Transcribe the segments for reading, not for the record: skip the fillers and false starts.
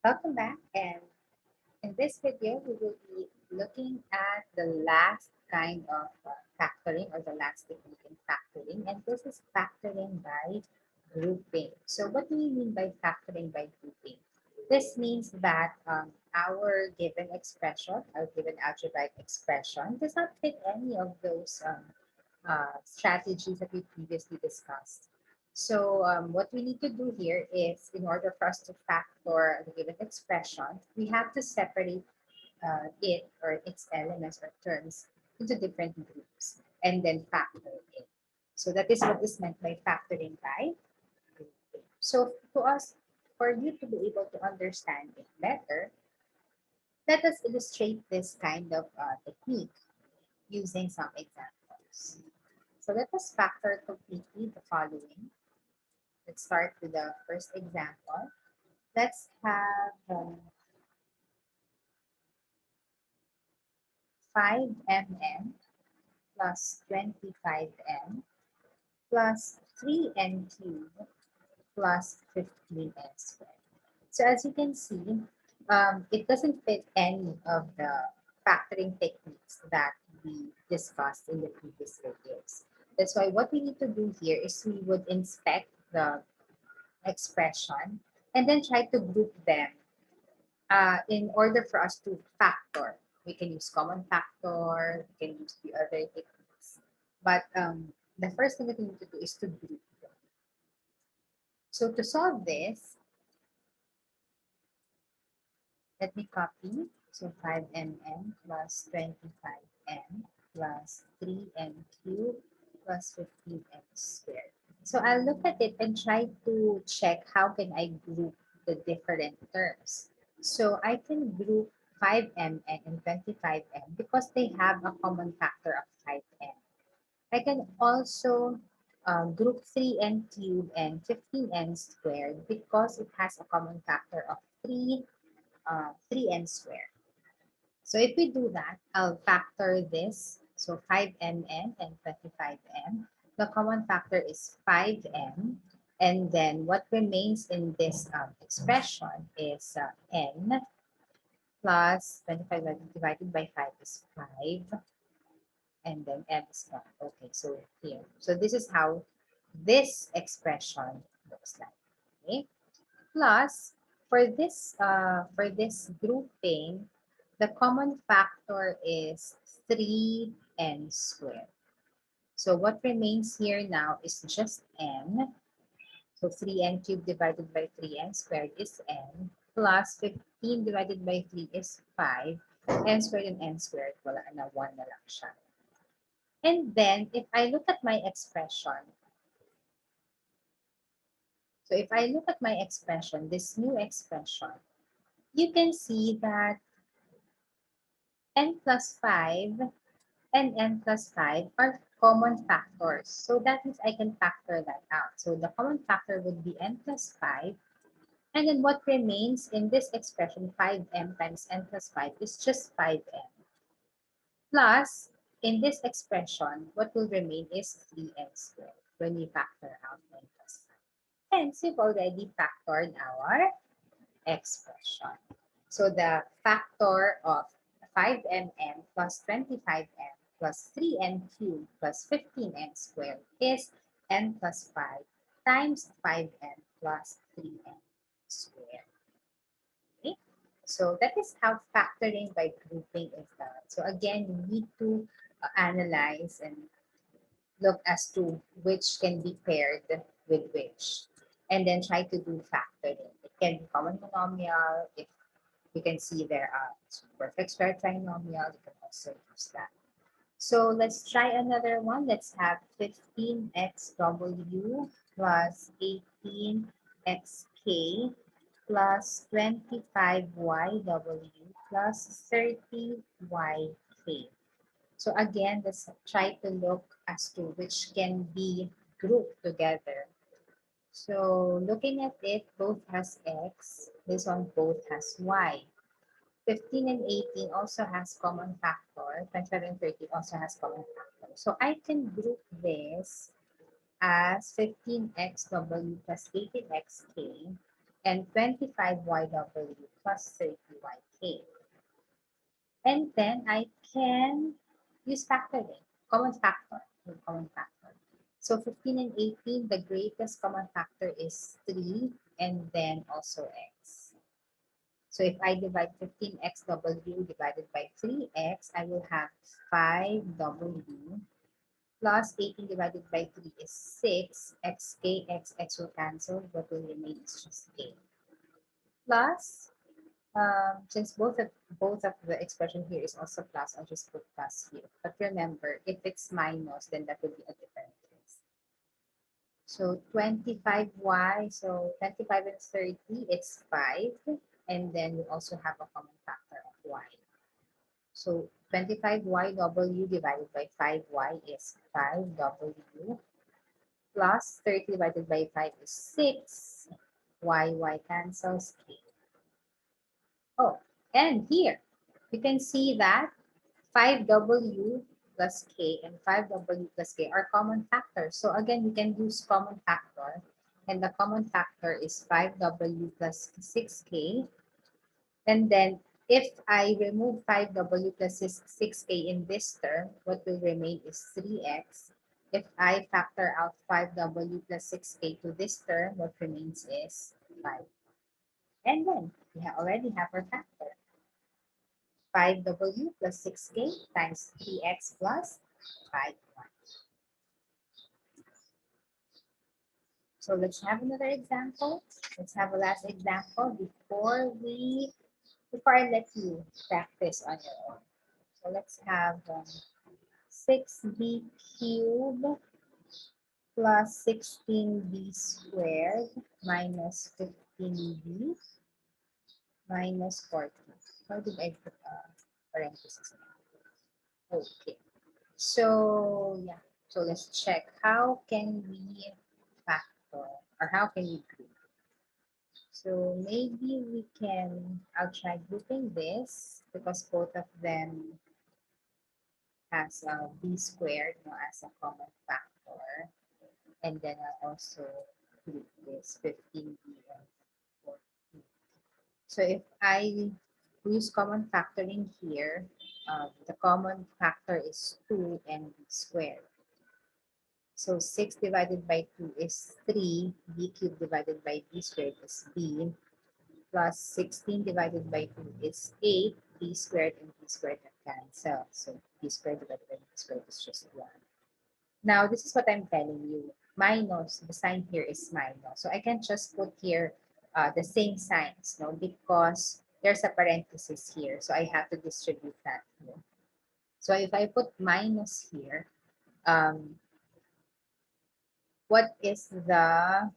Welcome back, and in this video we will be looking at the last kind of factoring, or the last technique in factoring, and this is factoring by grouping. So what do we mean by factoring by grouping? This means that our given expression, our given algebraic expression, does not fit any of those strategies that we previously discussed. So what we need to do here is, in order for us to factor the given expression, we have to separate it, or its elements or terms, into different groups and then factor it. So that is what is meant by factoring by grouping. So to us, for you to be able to understand it better, let us illustrate this kind of technique using some examples. So let us factor completely the following. Let's start with the first example. Let's have 5mm plus 25m plus 3n cubed plus 15n squared. So as you can see, it doesn't fit any of the factoring techniques that we discussed in the previous videos. That's why what we need to do here is we would inspect the expression and then try to group them in order for us to factor. We can use common factor, we can use the other techniques. But the first thing that we need to do is to group them. So to solve this, let me copy. So 5mm plus 25m plus 3m cubed plus 15m squared. So I'll look at it and try to check how can I group the different terms. So I can group 5m and 25m because they have a common factor of 5m. I can also group 3n cubed and 15n squared because it has a common factor of 3n squared. So if we do that, I'll factor this. So 5mn and 25m. The common factor is 5m. And then what remains in this expression is n plus 25 divided by 5 is 5. And then m is 1. Okay, so here. So this is how this expression looks like. Okay. Plus, for this grouping, the common factor is 3n squared. So what remains here now is just n. So 3n cubed divided by 3n squared is n, plus 15 divided by 3 is 5. N squared and n squared, wala na, 1 na lang siya. And then, if I look at my expression, so if I look at my expression, this new expression, you can see that n plus 5 and n plus 5 are common factors. So that means I can factor that out. So the common factor would be n plus 5. And then what remains in this expression, 5m times n plus 5, is just 5m. Plus, in this expression, what will remain is 3n squared when we factor out n plus 5. Hence, we've already factored our expression. So the factor of 5mm plus 25m plus 3n cubed plus 15n squared is n plus 5 times 5m plus 3n squared. Okay? So that is how factoring by grouping is done. So again, you need to analyze and look as to which can be paired with which, and then try to do factoring. It can be common monomial. If you can see there are perfect square trinomial, you can also use that. So let's try another one. Let's have 15xw plus 18xk plus 25yw plus 30yk. So again, let's try to look as to which can be grouped together. So looking at it, both has x, this one both has y. 15 and 18 also has common factor, 25 and 30 also has common factor. So I can group this as 15xw plus 18xk, and 25YW plus 30YK. And then I can use factoring, common factor, common factor. So 15 and 18, the greatest common factor is 3 and then also x. So if I divide 15xw divided by 3x, I will have 5w plus 18 divided by 3 is 6, xk, x will cancel, what will remain is just k. Plus, since both of the expression here is also plus, I'll just put plus here. But remember, if it's minus, then that will be a different case. So 25y, so 25 and 30, it's 5. And then we also have a common factor of y. So 25yw divided by 5y is 5w plus 30 divided by 5 is 6. Y cancels k. Oh, and here you can see that 5w plus k and 5w plus k are common factors. So again, we can use common factor. And the common factor is 5w plus 6k. And then if I remove 5w plus 6k in this term, what will remain is 3x. If I factor out 5w plus 6k to this term, what remains is 5. And then we already have our factor. 5w plus 6k times 3x plus 5y. So let's have another example. Let's have a last example before I let you practice on your own. So let's have 6b cubed plus 16b squared minus 15b minus 14. How did I put parentheses? Okay. So yeah. So let's check. How can we factor or how can we group? So maybe we can, I'll try grouping this because both of them has b squared as a common factor. And then I'll also group this 15b and 14. So if I use common factoring here, the common factor is 2 and b squared. So 6 divided by 2 is 3, b cubed divided by b squared is b, plus 16 divided by 2 is 8, b squared and b squared can cancel. So b squared divided by b squared is just 1. Now, this is what I'm telling you. Minus, the sign here is minus. So I can just put here the same signs, no, because there's a parenthesis here. So I have to distribute that here. So if I put minus here, what is the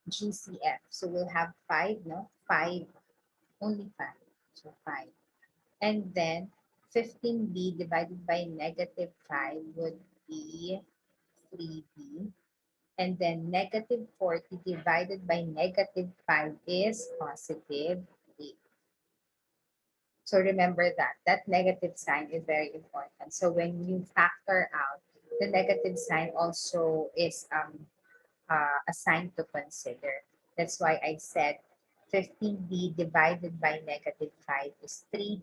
GCF? So we'll have 5, no? 5, only 5. So 5. And then 15b divided by negative 5 would be 3b. And then negative 40 divided by negative 5 is positive 8. So remember that negative sign is very important. So when you factor out, the negative sign also is a sign to consider. That's why I said 15b divided by negative 5 is 3b.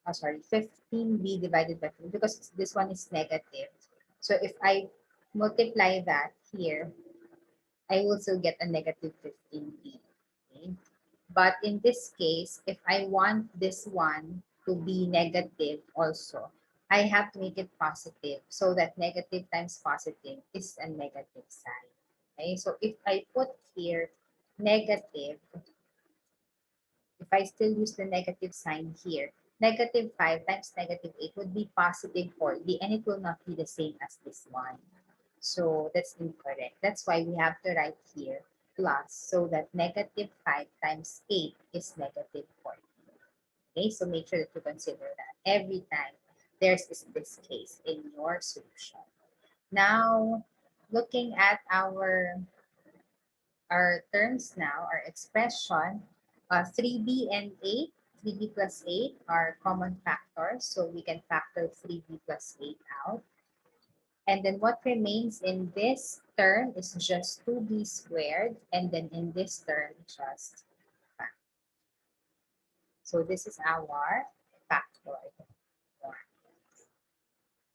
Oh, sorry, 15b divided by 3 because this one is negative. So if I multiply that here, I will still get a negative 15b. Okay? But in this case, if I want this one to be negative also, I have to make it positive so that negative times positive is a negative sign. Okay, so if I put here negative, if I still use the negative sign here, negative 5 times negative 8 would be positive 40 and it will not be the same as this one. So that's incorrect. That's why we have to write here plus so that negative 5 times 8 is negative 40. Okay, so make sure that you consider that every time there's this case in your solution. Now, looking at our terms now, our expression, 3b and 8, 3b plus 8 are common factors. So we can factor 3b plus 8 out. And then what remains in this term is just 2b squared, and then in this term, just 5. So this is our factored form.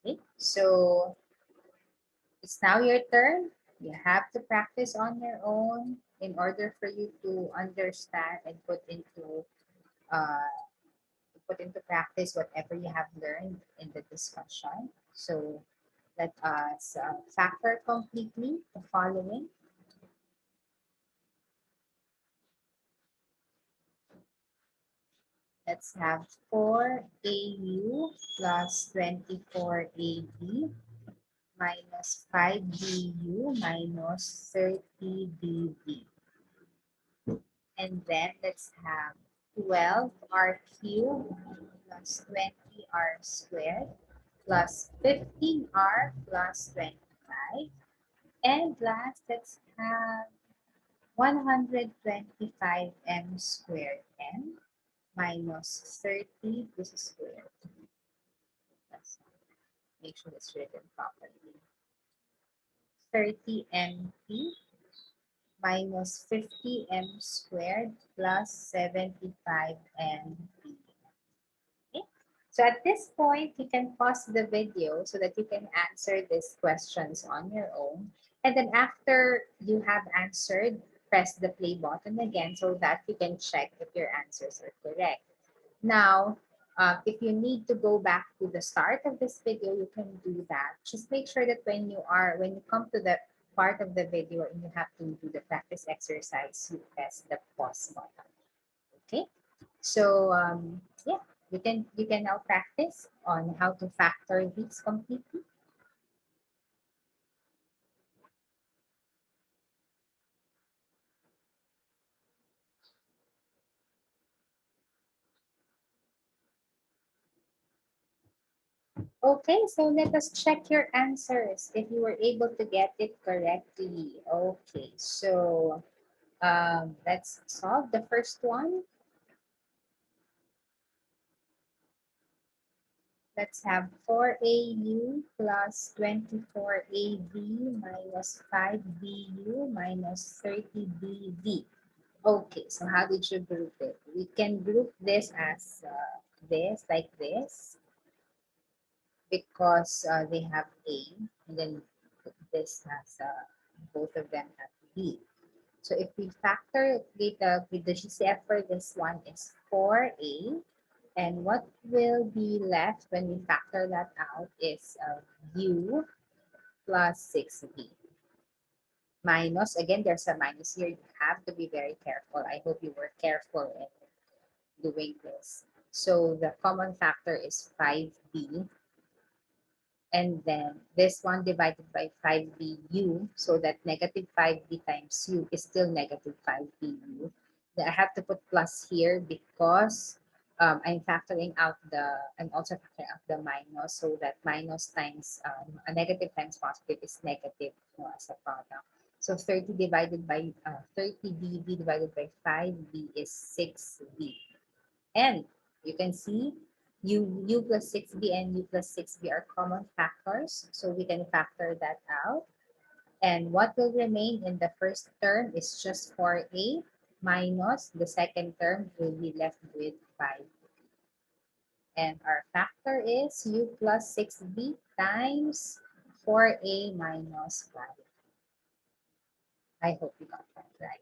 Okay, so it's now your turn. You have to practice on your own in order for you to understand and uh, put into practice whatever you have learned in the discussion. So let us factor completely the following. Let's have 4AU plus 24AB minus 5BU minus 30BB. And then let's have 12R cubed plus 20R squared plus 15R plus 25. And last, let's have 125M squared M minus 30, this is squared. Let's make sure it's written properly. 30MP minus 50M squared plus 75MP. Okay. So at this point, you can pause the video so that you can answer these questions on your own. And then after you have answered, press the play button again so that you can check if your answers are correct. Now, if you need to go back to the start of this video, you can do that. Just make sure that when you come to the part of the video and you have to do the practice exercise, you press the pause button. Okay. So yeah, you can now practice on how to factor these completely. Okay, so let us check your answers if you were able to get it correctly. Okay, so let's solve the first one. Let's have 4AU plus 24AB minus 5BU minus 30BV. Okay, so how did you group it? We can group this as this, like this, because they have A, and then this has, both of them have B. So if we factor with the GCF for this one is 4A, and what will be left when we factor that out is U plus 6B. Minus, again, there's a minus here. You have to be very careful. I hope you were careful in doing this. So the common factor is 5B. And then this one divided by 5BU, so that negative 5B times U is still negative 5BU. Then I have to put plus here because I'm factoring out I'm also factoring out the minus, so that minus times, a negative times positive is negative, as a product. So 30 divided by 30BB divided by 5B is 6B. And you can see U plus 6B and U plus 6B are common factors, so we can factor that out. And what will remain in the first term is just 4A minus the second term will be left with 5. And our factor is U plus 6B times 4A minus 5. I hope you got that right.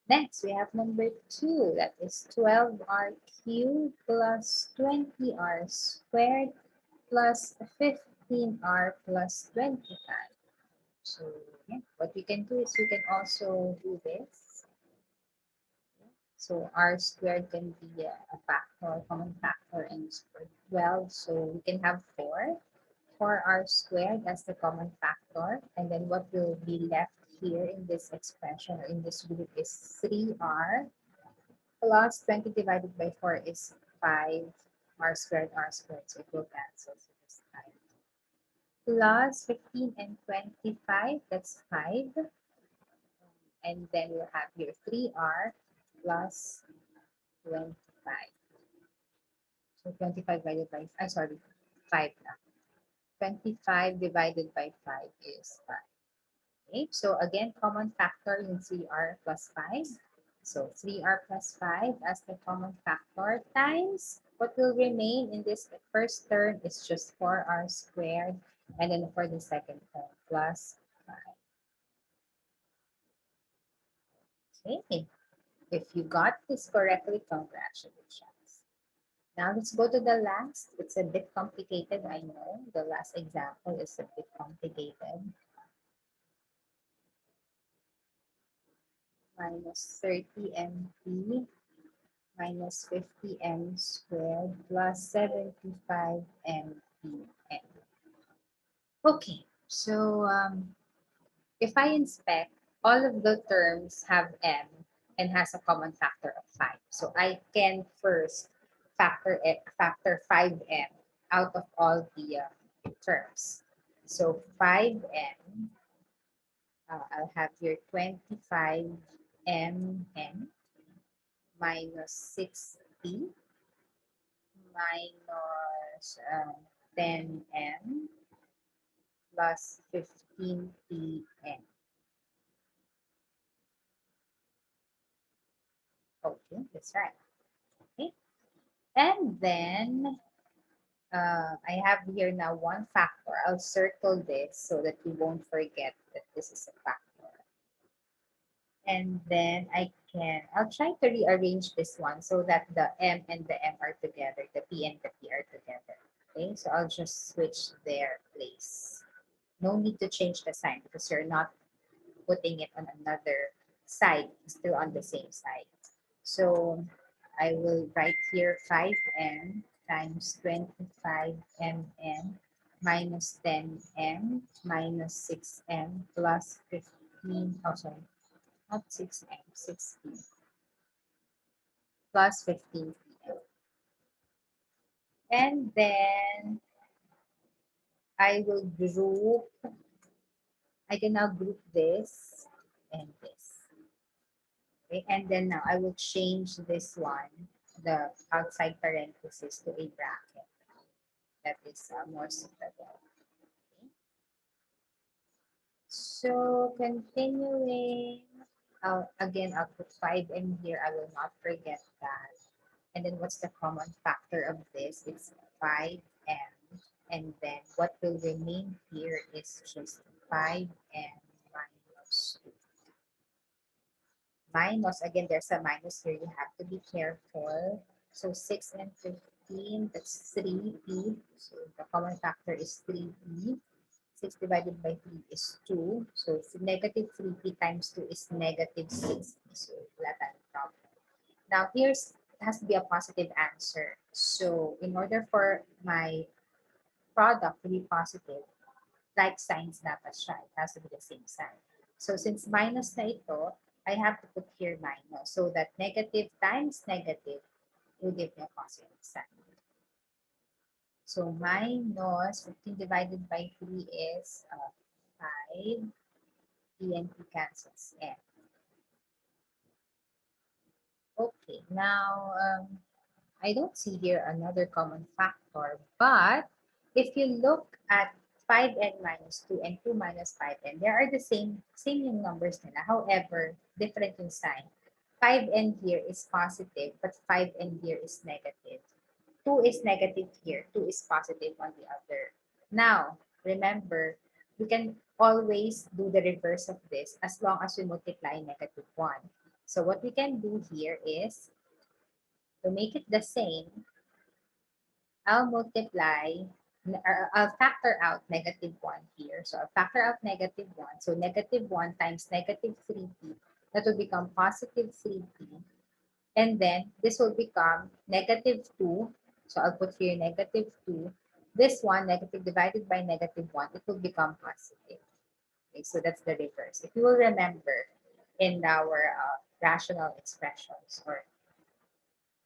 Next, we have number 2, that is 12R cubed plus 20R squared plus 15R plus 25. So yeah, what we can do is we can also do this. So R squared can be a factor, common factor, and squared 12. So we can have 4R squared as the common factor. And then what will be left here in this expression or in this group is 3R plus 20 divided by 4 is 5. R squared, so it will cancel. So it's 5. Plus 15 and 25, that's 5. And then we'll have here 3R plus 25. So 25 divided by, I'm sorry, 5 na. 25 divided by 5 is 5. Okay, so again, common factor in 3r plus 5. So 3r plus 5 as the common factor times what will remain in this first term is just 4r squared. And then for the second term, plus 5. Okay, if you got this correctly, congratulations. Now let's go to the last. It's a bit complicated, I know. The last example is a bit complicated. Minus 30mp minus 50m squared plus 75 mpm. Okay, so if I inspect, all of the terms have m and has a common factor of 5. So I can first factor 5m out of all the terms. So 5m, I'll have here 25mn minus 60 minus 10m plus 15pm. Okay, that's right. Okay, and then I have here now one factor. I'll circle this so that you won't forget that this is a factor. And then I'll try to rearrange this one so that the M and the M are together, the P and the P are together. Okay, so I'll just switch their place. No need to change the sign because you're not putting it on another side, still on the same side. So I will write here 5m times 25mn minus 10m minus 6m plus 15, oh sorry, not 6m, 60 plus 15pm. And then I will group, I can now group this and this. Okay, and then now I will change this one, the outside parenthesis, to a bracket. That is more suitable. Okay. So continuing, again, I'll put 5 in here. I will not forget that. And then what's the common factor of this? It's 5m. And then what will remain here is just 5m minus 2. Minus, again, there's a minus here. You have to be careful. So 6 and 15, that's 3p. So the common factor is 3p. 6 divided by 3 is 2. So negative 3p times 2 is negative 6p. So wala tayong problem. Now here's, it has to be a positive answer. So in order for my product to be positive, like signs dapat siya. It has to be the same sign. So since minus na ito, I have to put here minus so that negative times negative will give me a positive sign. So minus 15 divided by 3 is 5. P and P cancels N. Okay, now I don't see here another common factor, but if you look at 5n minus 2 and 2 minus 5n, they are the same yung numbers nila. However, different yung sign. 5n here is positive, but 5n here is negative. 2 is negative here, 2 is positive on the other. Now, remember, we can always do the reverse of this as long as we multiply negative 1. So what we can do here is, to make it the same, I'll multiply, or I'll factor out negative 1 here. So I'll factor out negative 1. So negative 1 times negative 3p, that will become positive 3p. And then this will become negative 2. So I'll put here negative 2. This one, negative divided by negative 1, it will become positive. Okay, so that's the reverse. If you will remember in our rational expressions, or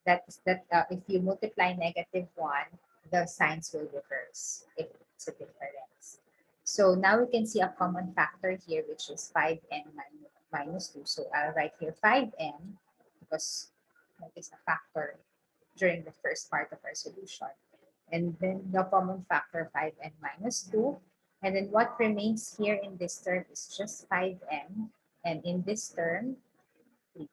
if you multiply negative 1, the signs will reverse if it's a difference. So now we can see a common factor here, which is 5n minus 2. So I'll write here 5n because that is a factor during the first part of our solution. and then the common factor 5n minus 2. And then what remains here in this term is just 5n, and in this term, 3.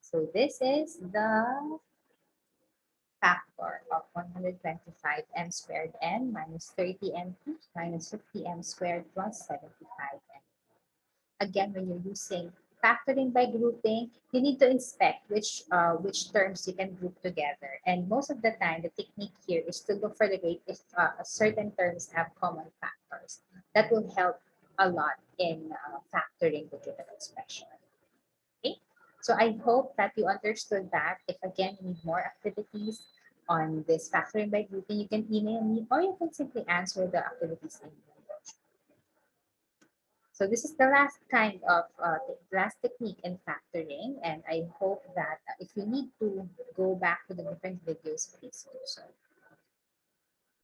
So this is the factor of 125m squared n minus 30m minus 50m squared plus 75m. Again, when you're using factoring by grouping, you need to inspect which terms you can group together. And most of the time, the technique here is to look for the rate if certain terms have common factors. That will help a lot in factoring the given expression. Okay, so I hope that you understood that. If again you need more activities on this factoring by grouping, you can email me or you can simply answer the activities in the brochure. So this is the last kind of last technique in factoring, and I hope that if you need to go back to the different videos, please do so.